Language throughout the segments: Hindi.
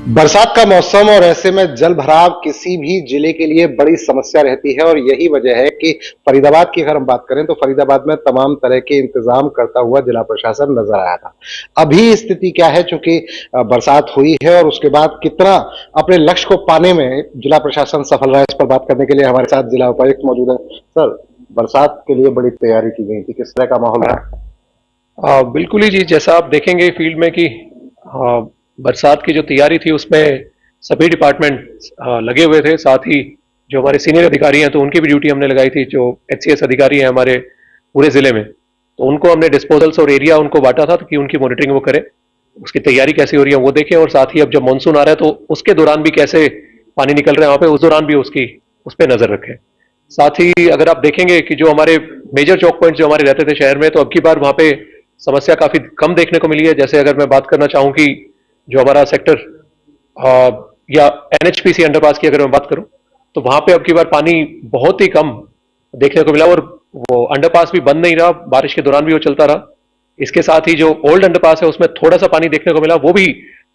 बरसात का मौसम और ऐसे में जल भराव किसी भी जिले के लिए बड़ी समस्या रहती है और यही वजह है कि फरीदाबाद की अगर हम बात करें तो फरीदाबाद में तमाम तरह के इंतजाम करता हुआ जिला प्रशासन नजर आया था। अभी स्थिति क्या है, चूंकि बरसात हुई है और उसके बाद कितना अपने लक्ष्य को पाने में जिला प्रशासन सफल रहा है, इस पर बात करने के लिए हमारे साथ जिला उपायुक्त मौजूद है। सर, बरसात के लिए बड़ी तैयारी की गई थी, किस तरह का माहौल रहा? बिल्कुल ही जी, जैसा आप देखेंगे फील्ड में कि बरसात की जो तैयारी थी उसमें सभी डिपार्टमेंट लगे हुए थे। साथ ही जो हमारे सीनियर अधिकारी हैं तो उनकी भी ड्यूटी हमने लगाई थी। जो एचसीएस अधिकारी हैं हमारे पूरे जिले में, तो उनको हमने डिस्पोजल्स और एरिया उनको बांटा था कि उनकी मॉनिटरिंग वो करें, उसकी तैयारी कैसी हो रही है वो देखें। और साथ ही अब जब मानसून आ रहा है तो उसके दौरान भी कैसे पानी निकल रहा है वहाँ पे, उस दौरान भी उसकी उस पर नजर रखें। साथ ही अगर आप देखेंगे कि जो हमारे मेजर चौक पॉइंट जो हमारे रहते थे शहर में, तो अब की बार वहाँ पे समस्या काफी कम देखने को मिली है। जैसे अगर मैं बात करना चाहूँ कि जो हमारा सेक्टर या एनएचपीसी अंडरपास की अगर मैं बात करूं, तो वहां पे अब की बार पानी बहुत ही कम देखने को मिला और वो अंडरपास भी बंद नहीं रहा, बारिश के दौरान भी वो चलता रहा। इसके साथ ही जो ओल्ड अंडरपास है उसमें थोड़ा सा पानी देखने को मिला, वो भी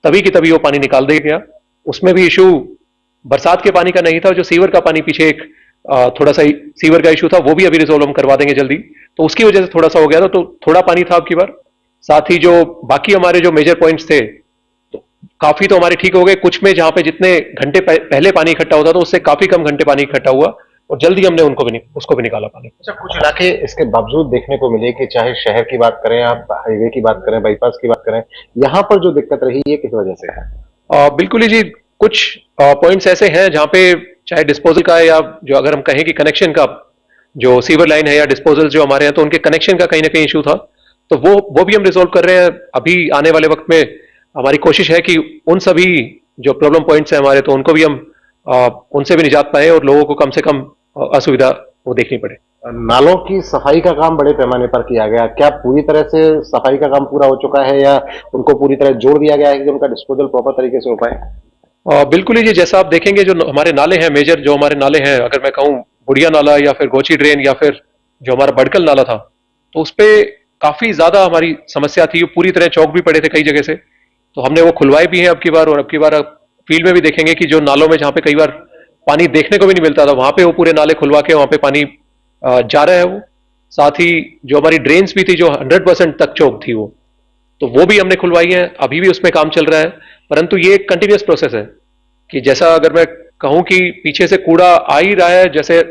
तभी की तभी वो पानी निकाल दिया गया। उसमें भी इशू बरसात के पानी का नहीं था, जो सीवर का पानी पीछे एक थोड़ा सा सीवर का इशू था, वो भी अभी रिजोल्व हम करवा देंगे जल्दी। तो उसकी वजह से थोड़ा सा हो गया था, तो थोड़ा पानी था अब की बार। साथ ही जो बाकी हमारे जो मेजर पॉइंट्स थे तो काफी तो हमारे ठीक हो गए। कुछ में जहां पे जितने घंटे पहले पानी इकट्ठा होता था उससे काफी कम घंटे पानी इकट्ठा हुआ और जल्दी हमने उसको भी निकाला पानी। अच्छा, कुछ इलाके इसके बावजूद देखने को मिले कि चाहे शहर की बात करें, आप हाईवे की बात करें, बाईपास की बात करें, यहाँ पर जो दिक्कत रही है किस वजह से है? बिल्कुल ही जी, कुछ पॉइंट्स ऐसे हैं जहां पे चाहे डिस्पोजल का है या जो अगर हम कहें कि कनेक्शन का, जो सीवर लाइन है या डिस्पोजल जो हमारे हैं, तो उनके कनेक्शन का कहीं ना कहीं इशू था। तो वो भी हम रिजोल्व कर रहे हैं। अभी आने वाले वक्त में हमारी कोशिश है कि उन सभी जो प्रॉब्लम पॉइंट्स हैं हमारे, तो उनको भी हम उनसे भी निजात पाए और लोगों को कम से कम असुविधा वो देखनी पड़े। नालों की सफाई का काम बड़े पैमाने पर किया गया, क्या पूरी तरह से सफाई का काम पूरा हो चुका है या उनको पूरी तरह जोड़ दिया गया है कि उनका डिस्पोजल प्रॉपर तरीके से हो पाए? बिल्कुल ही जी, जैसा आप देखेंगे जो हमारे नाले हैं, मेजर जो हमारे नाले हैं, अगर मैं कहूँ बुढ़िया नाला या फिर गोची ड्रेन या फिर जो हमारा बड़कल नाला था, तो उस पर काफी ज्यादा हमारी समस्या थी। पूरी तरह चौक भी पड़े थे कई जगह से, तो हमने वो खुलवाए भी हैं अब की बार। और अब की बार फील्ड में भी देखेंगे कि जो नालों में जहाँ पे कई बार पानी देखने को भी नहीं मिलता था, वहां पे वो पूरे नाले खुलवा के वहां पे पानी जा रहा है वो। साथ ही जो हमारी ड्रेन्स भी थी जो 100% तक चौक थी वो भी हमने खुलवाई है, अभी भी उसमें काम चल रहा है। परंतु ये एक कंटिन्यूअस प्रोसेस है कि जैसा अगर मैं कहूं कि पीछे से कूड़ा आ ही रहा है, जैसे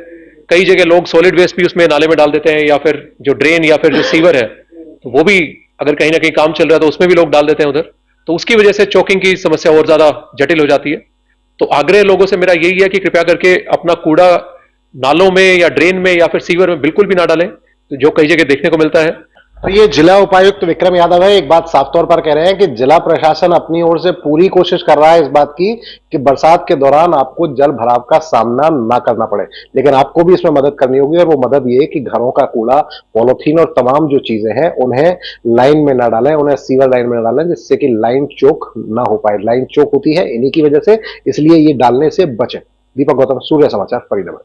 कई जगह लोग सॉलिड वेस्ट भी उसमें नाले में डाल देते हैं, या फिर जो ड्रेन या फिर जो सीवर है, तो वो भी अगर कहीं ना कहीं काम चल रहा है तो उसमें भी लोग डाल देते हैं उधर। तो उसकी वजह से चौकिंग की समस्या और ज्यादा जटिल हो जाती है। तो आग्रह लोगों से मेरा यही है कि कृपया करके अपना कूड़ा नालों में या ड्रेन में या फिर सीवर में बिल्कुल भी ना डालें, तो जो कई जगह देखने को मिलता है। तो ये जिला उपायुक्त विक्रम यादव है, एक बात साफ तौर पर कह रहे हैं कि जिला प्रशासन अपनी ओर से पूरी कोशिश कर रहा है इस बात की कि बरसात के दौरान आपको जल भराव का सामना ना करना पड़े, लेकिन आपको भी इसमें मदद करनी होगी। और वो मदद ये कि घरों का कूड़ा, पॉलिथीन और तमाम जो चीजें हैं उन्हें लाइन में ना डालें, उन्हें सीवर लाइन में ना डालें, जिससे कि लाइन चोक ना हो पाए। लाइन चोक होती है इन्हीं की वजह से, इसलिए ये डालने से बचें। दीपक गौतम, सूर्य समाचार, फरीदाबाद।